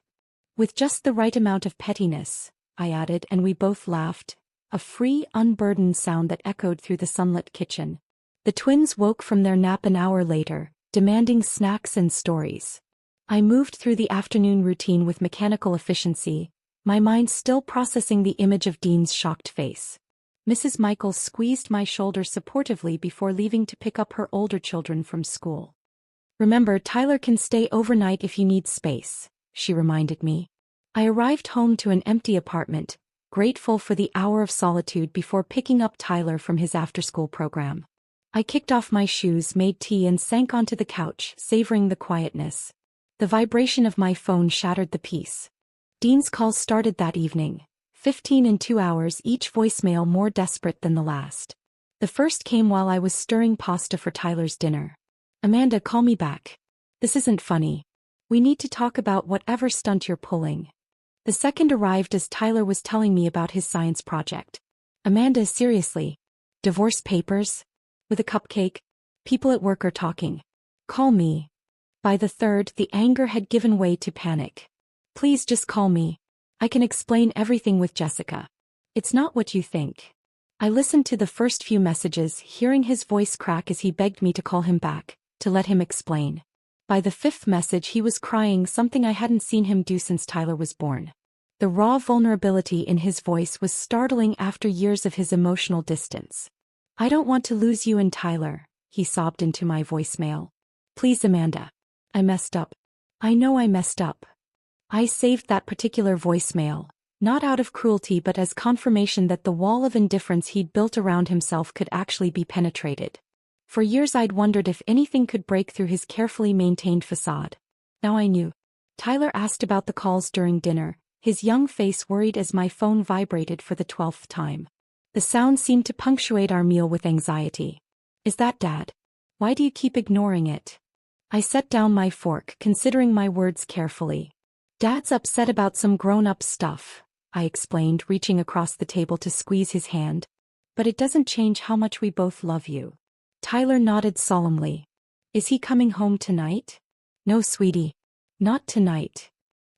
With just the right amount of pettiness," I added, and we both laughed, a free, unburdened sound that echoed through the sunlit kitchen. The twins woke from their nap an hour later, demanding snacks and stories. I moved through the afternoon routine with mechanical efficiency, my mind still processing the image of Dean's shocked face. Mrs. Michael squeezed my shoulder supportively before leaving to pick up her older children from school. "Remember, Tyler can stay overnight if you need space," she reminded me. I arrived home to an empty apartment, grateful for the hour of solitude before picking up Tyler from his after-school program. I kicked off my shoes, made tea, and sank onto the couch, savoring the quietness. The vibration of my phone shattered the peace. Dean's calls started that evening, 15 in 2 hours, each voicemail more desperate than the last. The first came while I was stirring pasta for Tyler's dinner. "Amanda, call me back. This isn't funny. We need to talk about whatever stunt you're pulling." The second arrived as Tyler was telling me about his science project. "Amanda, seriously? Divorce papers? With a cupcake? People at work are talking. Call me." By the third, the anger had given way to panic. "Please just call me. I can explain everything with Jessica. It's not what you think." I listened to the first few messages, hearing his voice crack as he begged me to call him back, to let him explain. By the fifth message he was crying, something I hadn't seen him do since Tyler was born. The raw vulnerability in his voice was startling after years of his emotional distance. "I don't want to lose you and Tyler," he sobbed into my voicemail. "Please, Amanda. I messed up. I know I messed up." I saved that particular voicemail, not out of cruelty but as confirmation that the wall of indifference he'd built around himself could actually be penetrated. For years I'd wondered if anything could break through his carefully maintained facade. Now I knew. Tyler asked about the calls during dinner, his young face worried as my phone vibrated for the 12th time. The sound seemed to punctuate our meal with anxiety. "Is that Dad? Why do you keep ignoring it?" I set down my fork, considering my words carefully. "Dad's upset about some grown-up stuff," I explained, reaching across the table to squeeze his hand. "But it doesn't change how much we both love you." Tyler nodded solemnly. "Is he coming home tonight?" "No, sweetie. Not tonight."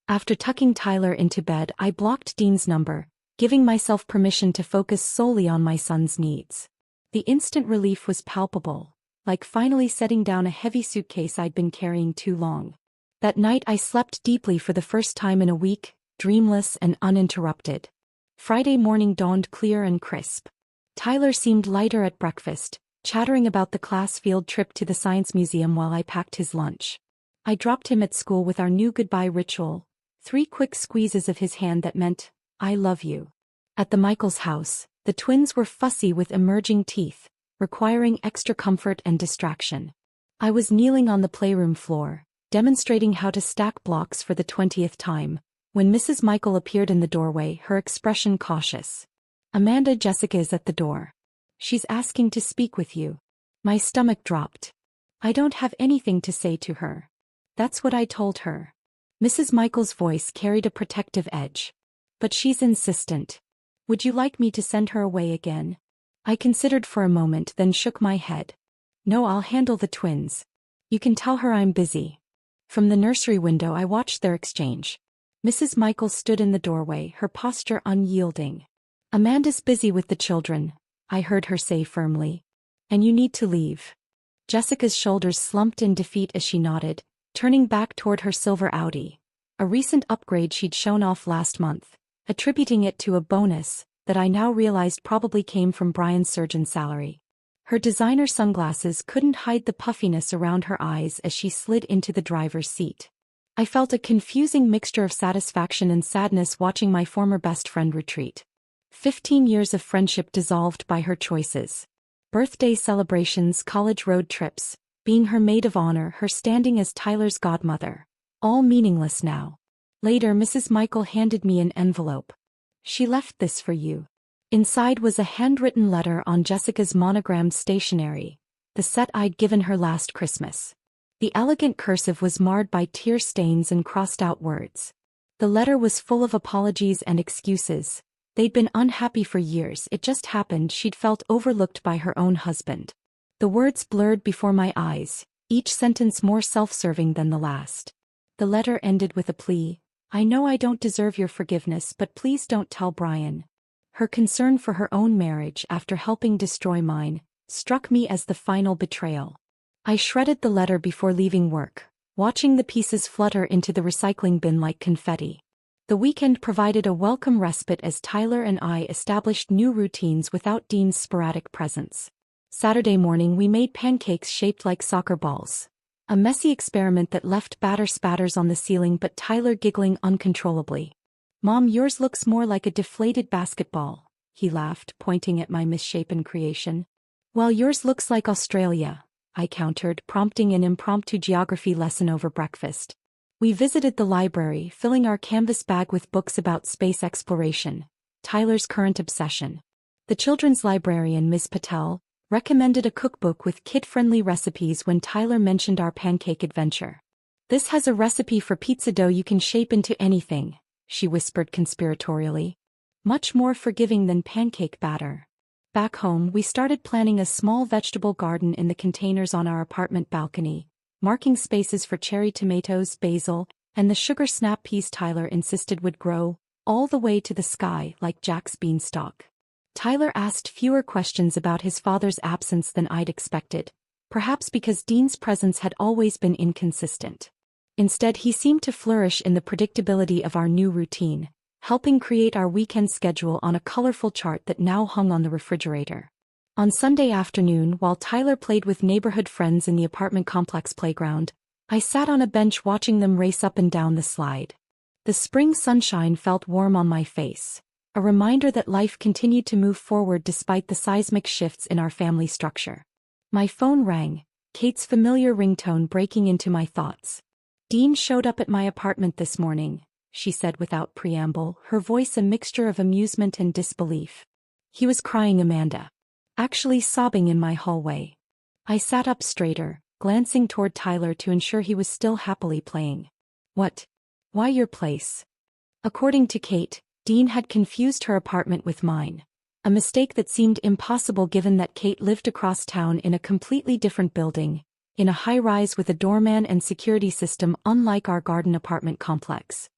After tucking Tyler into bed, I blocked Dean's number, giving myself permission to focus solely on my son's needs. The instant relief was palpable, like finally setting down a heavy suitcase I'd been carrying too long. That night I slept deeply for the first time in a week, dreamless and uninterrupted. Friday morning dawned clear and crisp. Tyler seemed lighter at breakfast, chattering about the class field trip to the science museum while I packed his lunch. I dropped him at school with our new goodbye ritual, 3 quick squeezes of his hand that meant, I love you. At the Michaels' house, the twins were fussy with emerging teeth, requiring extra comfort and distraction. I was kneeling on the playroom floor, demonstrating how to stack blocks for the 20th time, when Mrs. Michael appeared in the doorway, her expression cautious. Amanda, Jessica is at the door. She's asking to speak with you. My stomach dropped. I don't have anything to say to her. That's what I told her. Mrs. Michael's voice carried a protective edge. But she's insistent. Would you like me to send her away again? I considered for a moment, then shook my head. No, I'll handle the twins. You can tell her I'm busy. From the nursery window I watched their exchange. Mrs. Michael stood in the doorway, her posture unyielding. Amanda's busy with the children, I heard her say firmly. And you need to leave. Jessica's shoulders slumped in defeat as she nodded, turning back toward her silver Audi, a recent upgrade she'd shown off last month, attributing it to a bonus that I now realized probably came from Brian's surgeon salary. Her designer sunglasses couldn't hide the puffiness around her eyes as she slid into the driver's seat. I felt a confusing mixture of satisfaction and sadness watching my former best friend retreat. 15 years of friendship dissolved by her choices. Birthday celebrations, college road trips, being her maid of honor, her standing as Tyler's godmother. All meaningless now. Later, Mrs. Michael handed me an envelope. She left this for you. Inside was a handwritten letter on Jessica's monogrammed stationery, the set I'd given her last Christmas. The elegant cursive was marred by tear stains and crossed-out words. The letter was full of apologies and excuses. They'd been unhappy for years, it just happened she'd felt overlooked by her own husband. The words blurred before my eyes, each sentence more self-serving than the last. The letter ended with a plea. I know I don't deserve your forgiveness, but please don't tell Brian. Her concern for her own marriage after helping destroy mine struck me as the final betrayal. I shredded the letter before leaving work, watching the pieces flutter into the recycling bin like confetti. The weekend provided a welcome respite as Tyler and I established new routines without Dean's sporadic presence. Saturday morning we made pancakes shaped like soccer balls. A messy experiment that left batter spatters on the ceiling but Tyler giggling uncontrollably. Mom, yours looks more like a deflated basketball, he laughed, pointing at my misshapen creation. Well, yours looks like Australia, I countered, prompting an impromptu geography lesson over breakfast. We visited the library, filling our canvas bag with books about space exploration, Tyler's current obsession. The children's librarian, Ms. Patel, recommended a cookbook with kid-friendly recipes when Tyler mentioned our pancake adventure. This has a recipe for pizza dough you can shape into anything, she whispered conspiratorially. Much more forgiving than pancake batter. Back home, we started planting a small vegetable garden in the containers on our apartment balcony, marking spaces for cherry tomatoes, basil, and the sugar snap peas Tyler insisted would grow all the way to the sky like Jack's beanstalk. Tyler asked fewer questions about his father's absence than I'd expected, perhaps because Dean's presence had always been inconsistent. Instead, he seemed to flourish in the predictability of our new routine, helping create our weekend schedule on a colorful chart that now hung on the refrigerator. On Sunday afternoon, while Tyler played with neighborhood friends in the apartment complex playground, I sat on a bench watching them race up and down the slide. The spring sunshine felt warm on my face, a reminder that life continued to move forward despite the seismic shifts in our family structure. My phone rang, Kate's familiar ringtone breaking into my thoughts. Dean showed up at my apartment this morning, she said without preamble, her voice a mixture of amusement and disbelief. He was crying, Amanda. Actually sobbing in my hallway. I sat up straighter, glancing toward Tyler to ensure he was still happily playing. What? Why your place? According to Kate, Dean had confused her apartment with mine. A mistake that seemed impossible given that Kate lived across town in a completely different building, in a high-rise with a doorman and security system unlike our garden apartment complex.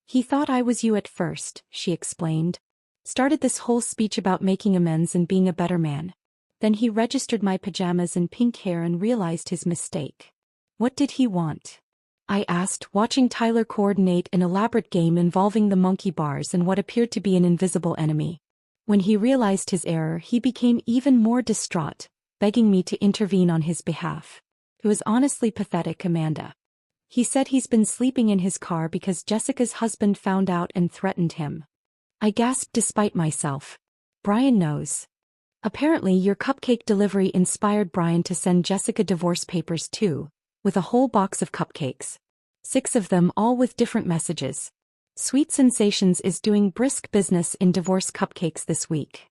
He thought I was you at first, she explained. Started this whole speech about making amends and being a better man. Then he registered my pajamas and pink hair and realized his mistake. What did he want? I asked, watching Tyler coordinate an elaborate game involving the monkey bars and what appeared to be an invisible enemy. When he realized his error, he became even more distraught, begging me to intervene on his behalf. It was honestly pathetic, Amanda. He said he's been sleeping in his car because Jessica's husband found out and threatened him. I gasped despite myself. Brian knows. Apparently your cupcake delivery inspired Brian to send Jessica divorce papers too, with a whole box of cupcakes. 6 of them, all with different messages. Sweet Sensations is doing brisk business in divorce cupcakes this week.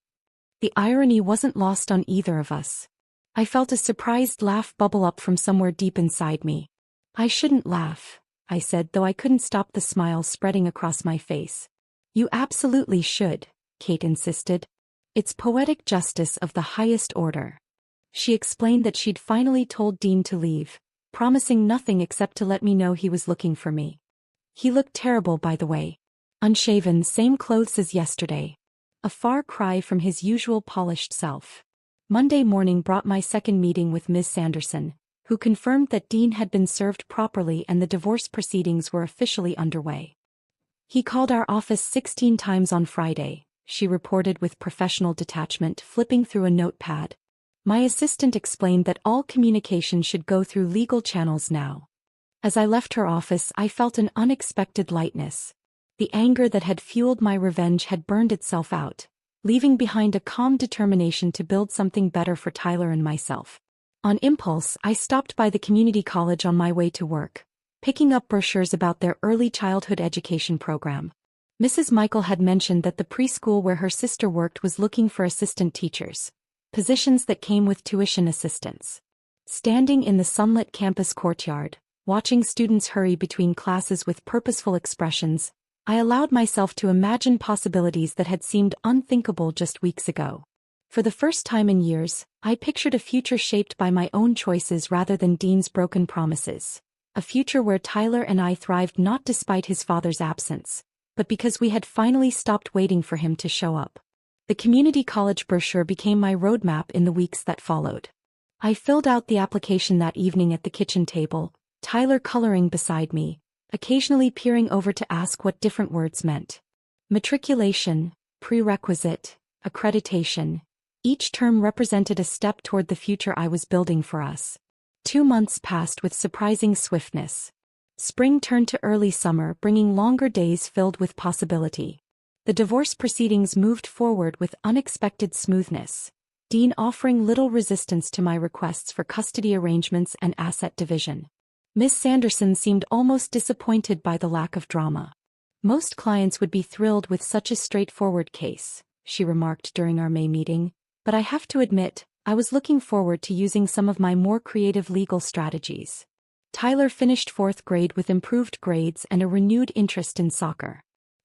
The irony wasn't lost on either of us. I felt a surprised laugh bubble up from somewhere deep inside me. I shouldn't laugh, I said, though I couldn't stop the smile spreading across my face. You absolutely should, Kate insisted. It's poetic justice of the highest order. She explained that she'd finally told Dean to leave, promising nothing except to let me know he was looking for me. He looked terrible, by the way. Unshaven, same clothes as yesterday. A far cry from his usual polished self. Monday morning brought my second meeting with Ms. Sanderson, who confirmed that Dean had been served properly and the divorce proceedings were officially underway. He called our office 16 times on Friday, she reported with professional detachment, flipping through a notepad. My assistant explained that all communication should go through legal channels now. As I left her office, I felt an unexpected lightness. The anger that had fueled my revenge had burned itself out, leaving behind a calm determination to build something better for Tyler and myself. On impulse, I stopped by the community college on my way to work, picking up brochures about their early childhood education program. Mrs. Michael had mentioned that the preschool where her sister worked was looking for assistant teachers, positions that came with tuition assistance. Standing in the sunlit campus courtyard, watching students hurry between classes with purposeful expressions, I allowed myself to imagine possibilities that had seemed unthinkable just weeks ago. For the first time in years, I pictured a future shaped by my own choices rather than Dean's broken promises. A future where Tyler and I thrived not despite his father's absence, but because we had finally stopped waiting for him to show up. The community college brochure became my roadmap in the weeks that followed. I filled out the application that evening at the kitchen table, Tyler coloring beside me, occasionally peering over to ask what different words meant. Matriculation, prerequisite, accreditation. Each term represented a step toward the future I was building for us. 2 months passed with surprising swiftness. Spring turned to early summer, bringing longer days filled with possibility. The divorce proceedings moved forward with unexpected smoothness, Dean offering little resistance to my requests for custody arrangements and asset division. Miss Sanderson seemed almost disappointed by the lack of drama. Most clients would be thrilled with such a straightforward case, she remarked during our May meeting, but I have to admit, I was looking forward to using some of my more creative legal strategies. Tyler finished 4th grade with improved grades and a renewed interest in soccer.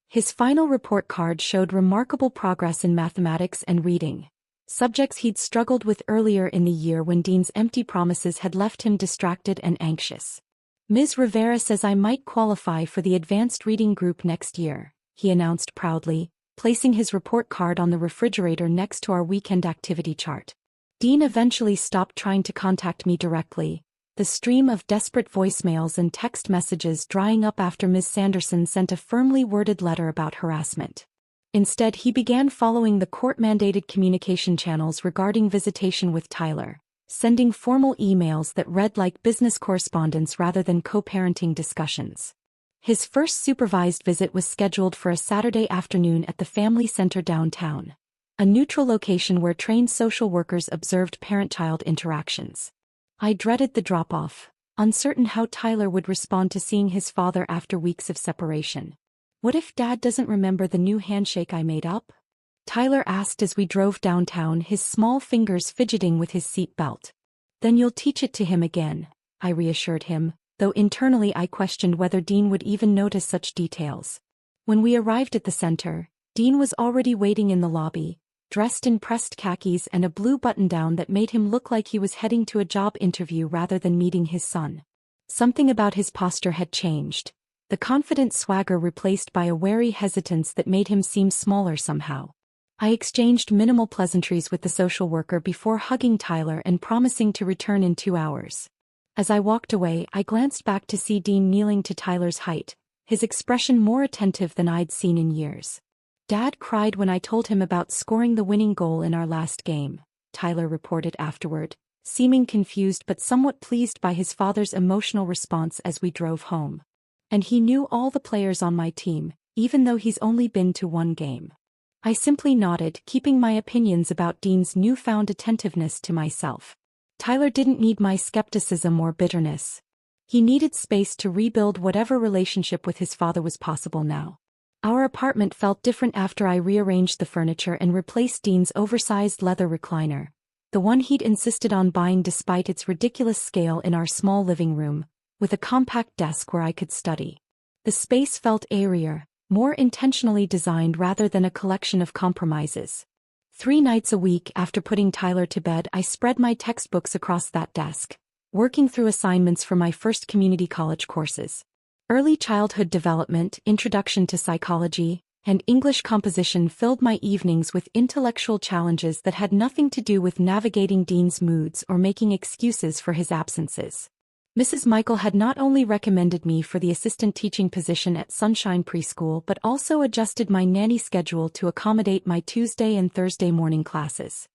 His final report card showed remarkable progress in mathematics and reading, subjects he'd struggled with earlier in the year when Dean's empty promises had left him distracted and anxious. Ms. Rivera says I might qualify for the advanced reading group next year, he announced proudly, placing his report card on the refrigerator next to our weekend activity chart. Dean eventually stopped trying to contact me directly, the stream of desperate voicemails and text messages drying up after Ms. Sanderson sent a firmly worded letter about harassment. Instead, he began following the court-mandated communication channels regarding visitation with Tyler, sending formal emails that read like business correspondence rather than co-parenting discussions. His first supervised visit was scheduled for a Saturday afternoon at the family center downtown, a neutral location where trained social workers observed parent-child interactions. I dreaded the drop-off, uncertain how Tyler would respond to seeing his father after weeks of separation. What if Dad doesn't remember the new handshake I made up? Tyler asked as we drove downtown, his small fingers fidgeting with his seat belt. Then you'll teach it to him again, I reassured him, though internally I questioned whether Dean would even notice such details. When we arrived at the center, Dean was already waiting in the lobby, dressed in pressed khakis and a blue button-down that made him look like he was heading to a job interview rather than meeting his son. Something about his posture had changed, the confident swagger replaced by a wary hesitance that made him seem smaller somehow. I exchanged minimal pleasantries with the social worker before hugging Tyler and promising to return in 2 hours. As I walked away, I glanced back to see Dean kneeling to Tyler's height, his expression more attentive than I'd seen in years. Dad cried when I told him about scoring the winning goal in our last game, Tyler reported afterward, seeming confused but somewhat pleased by his father's emotional response as we drove home. And he knew all the players on my team, even though he's only been to one game. I simply nodded, keeping my opinions about Dean's newfound attentiveness to myself. Tyler didn't need my skepticism or bitterness. He needed space to rebuild whatever relationship with his father was possible now. Our apartment felt different after I rearranged the furniture and replaced Dean's oversized leather recliner, the one he'd insisted on buying despite its ridiculous scale, in our small living room, with a compact desk where I could study. The space felt airier, more intentionally designed rather than a collection of compromises. 3 nights a week after putting Tyler to bed, I spread my textbooks across that desk, working through assignments for my first community college courses. Early childhood development, introduction to psychology, and English composition filled my evenings with intellectual challenges that had nothing to do with navigating Dean's moods or making excuses for his absences. Mrs. Michael had not only recommended me for the assistant teaching position at Sunshine Preschool but also adjusted my nanny schedule to accommodate my Tuesday and Thursday morning classes.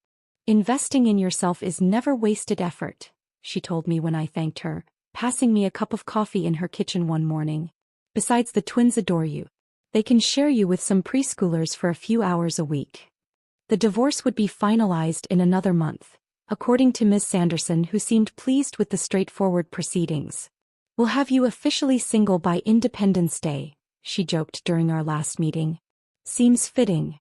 "Investing in yourself is never wasted effort," she told me when I thanked her, passing me a cup of coffee in her kitchen one morning. "Besides, the twins adore you. They can share you with some preschoolers for a few hours a week." The divorce would be finalized in another month, according to Ms. Sanderson, who seemed pleased with the straightforward proceedings. "We'll have you officially single by Independence Day," she joked during our last meeting. "Seems fitting."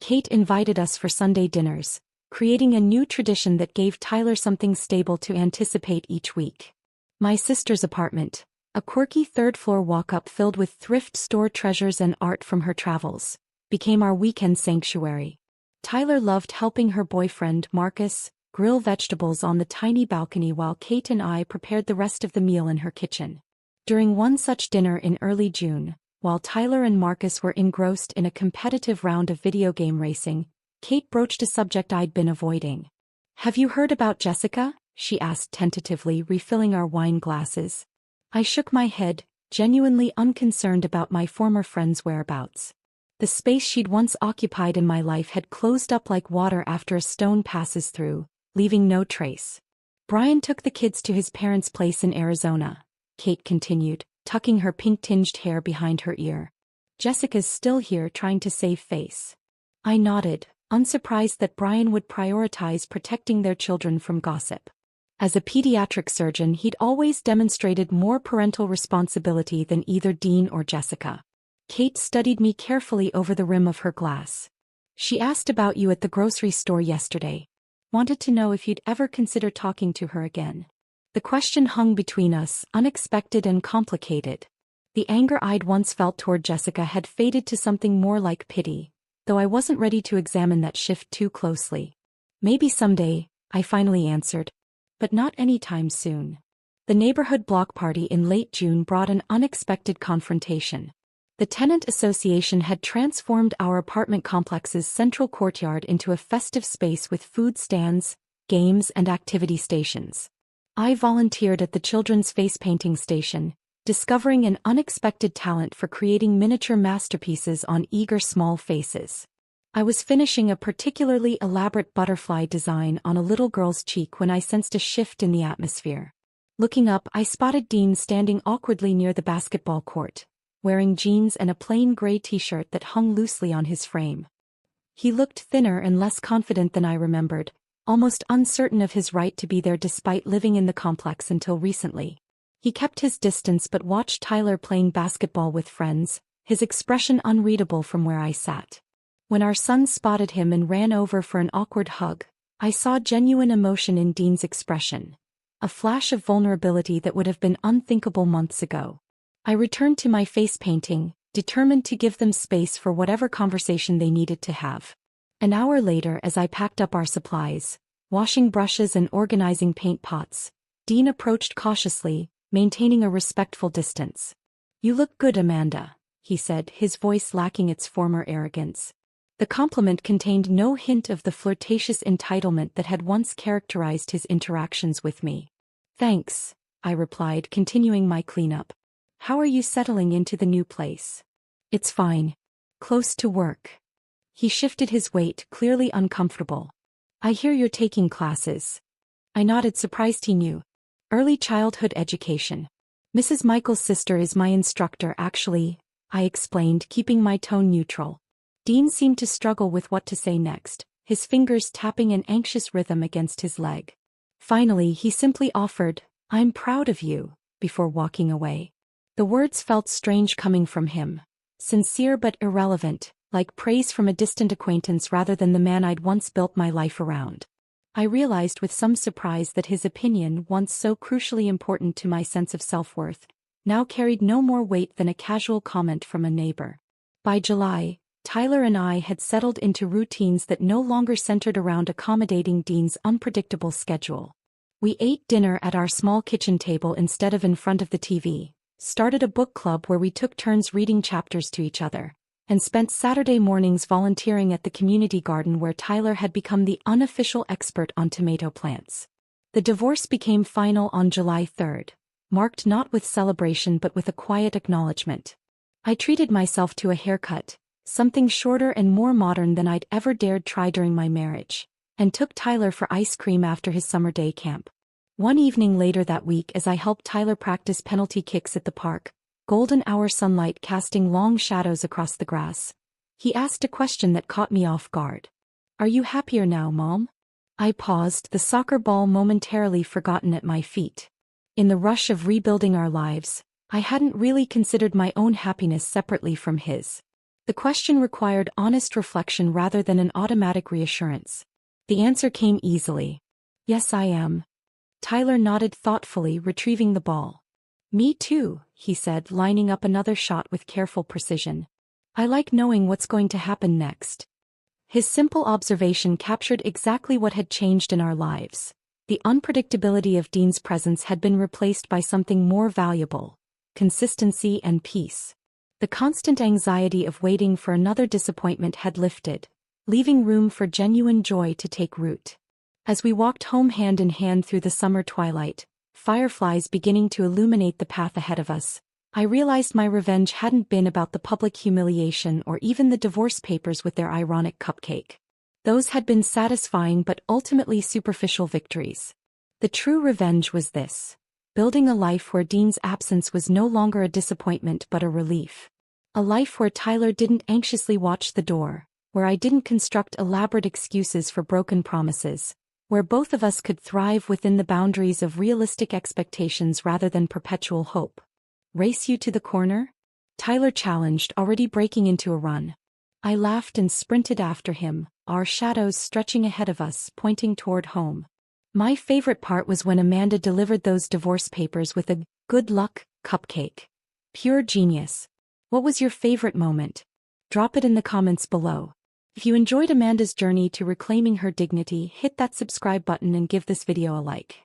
Kate invited us for Sunday dinners, creating a new tradition that gave Tyler something stable to anticipate each week. My sister's apartment, a quirky third-floor walk-up filled with thrift store treasures and art from her travels, became our weekend sanctuary. Tyler loved helping her boyfriend, Marcus, grill vegetables on the tiny balcony while Kate and I prepared the rest of the meal in her kitchen. During one such dinner in early June, while Tyler and Marcus were engrossed in a competitive round of video game racing, Kate broached a subject I'd been avoiding. "Have you heard about Jessica?" she asked tentatively, refilling our wine glasses. I shook my head, genuinely unconcerned about my former friend's whereabouts. The space she'd once occupied in my life had closed up like water after a stone passes through, leaving no trace. "Brian took the kids to his parents' place in Arizona," Kate continued, tucking her pink-tinged hair behind her ear. "Jessica's still here trying to save face." I nodded, unsurprised that Brian would prioritize protecting their children from gossip. As a pediatric surgeon, he'd always demonstrated more parental responsibility than either Dean or Jessica. Kate studied me carefully over the rim of her glass. "She asked about you at the grocery store yesterday. Wanted to know if you'd ever consider talking to her again." The question hung between us, unexpected and complicated. The anger I'd once felt toward Jessica had faded to something more like pity, though I wasn't ready to examine that shift too closely. "Maybe someday," I finally answered, "but not anytime soon." The neighborhood block party in late June brought an unexpected confrontation. The tenant association had transformed our apartment complex's central courtyard into a festive space with food stands, games, and activity stations. I volunteered at the children's face painting station, discovering an unexpected talent for creating miniature masterpieces on eager small faces. I was finishing a particularly elaborate butterfly design on a little girl's cheek when I sensed a shift in the atmosphere. Looking up, I spotted Dean standing awkwardly near the basketball court, wearing jeans and a plain gray t-shirt that hung loosely on his frame. He looked thinner and less confident than I remembered, almost uncertain of his right to be there despite living in the complex until recently. He kept his distance but watched Tyler playing basketball with friends, his expression unreadable from where I sat. When our son spotted him and ran over for an awkward hug, I saw genuine emotion in Dean's expression, a flash of vulnerability that would have been unthinkable months ago. I returned to my face painting, determined to give them space for whatever conversation they needed to have. An hour later, as I packed up our supplies, washing brushes and organizing paint pots, Dean approached cautiously, maintaining a respectful distance. "You look good, Amanda," he said, his voice lacking its former arrogance. The compliment contained no hint of the flirtatious entitlement that had once characterized his interactions with me. "Thanks," I replied, continuing my cleanup. "How are you settling into the new place?" "It's fine. Close to work." He shifted his weight, clearly uncomfortable. "I hear you're taking classes." I nodded, surprised he knew. Early childhood education. Mrs. Michael's sister is my instructor actually, I explained, keeping my tone neutral. Dean seemed to struggle with what to say next, his fingers tapping an anxious rhythm against his leg. Finally, he simply offered, "I'm proud of you," before walking away. The words felt strange coming from him. Sincere but irrelevant, like praise from a distant acquaintance rather than the man I'd once built my life around. I realized with some surprise that his opinion, once so crucially important to my sense of self-worth, now carried no more weight than a casual comment from a neighbor. By July, Tyler and I had settled into routines that no longer centered around accommodating Dean's unpredictable schedule. We ate dinner at our small kitchen table instead of in front of the TV, started a book club where we took turns reading chapters to each other, and spent Saturday mornings volunteering at the community garden where Tyler had become the unofficial expert on tomato plants. The divorce became final on July 3rd, marked not with celebration but with a quiet acknowledgement. I treated myself to a haircut, something shorter and more modern than I'd ever dared try during my marriage, and took Tyler for ice cream after his summer day camp. One evening later that week, as I helped Tyler practice penalty kicks at the park, golden hour sunlight casting long shadows across the grass, he asked a question that caught me off guard. "Are you happier now, Mom?" I paused, the soccer ball momentarily forgotten at my feet. In the rush of rebuilding our lives, I hadn't really considered my own happiness separately from his. The question required honest reflection rather than an automatic reassurance. The answer came easily. "Yes, I am." Tyler nodded thoughtfully, retrieving the ball. "Me too," he said, lining up another shot with careful precision. "I like knowing what's going to happen next." His simple observation captured exactly what had changed in our lives. The unpredictability of Dean's presence had been replaced by something more valuable: consistency and peace. The constant anxiety of waiting for another disappointment had lifted, leaving room for genuine joy to take root. As we walked home hand in hand through the summer twilight, fireflies beginning to illuminate the path ahead of us, I realized my revenge hadn't been about the public humiliation or even the divorce papers with their ironic cupcake. Those had been satisfying but ultimately superficial victories. The true revenge was this: building a life where Dean's absence was no longer a disappointment but a relief. A life where Tyler didn't anxiously watch the door, where I didn't construct elaborate excuses for broken promises, where both of us could thrive within the boundaries of realistic expectations rather than perpetual hope. "Race you to the corner?" Tyler challenged, already breaking into a run. I laughed and sprinted after him, our shadows stretching ahead of us, pointing toward home. My favorite part was when Amanda delivered those divorce papers with a "good luck" cupcake. Pure genius. What was your favorite moment? Drop it in the comments below. If you enjoyed Amanda's journey to reclaiming her dignity, hit that subscribe button and give this video a like.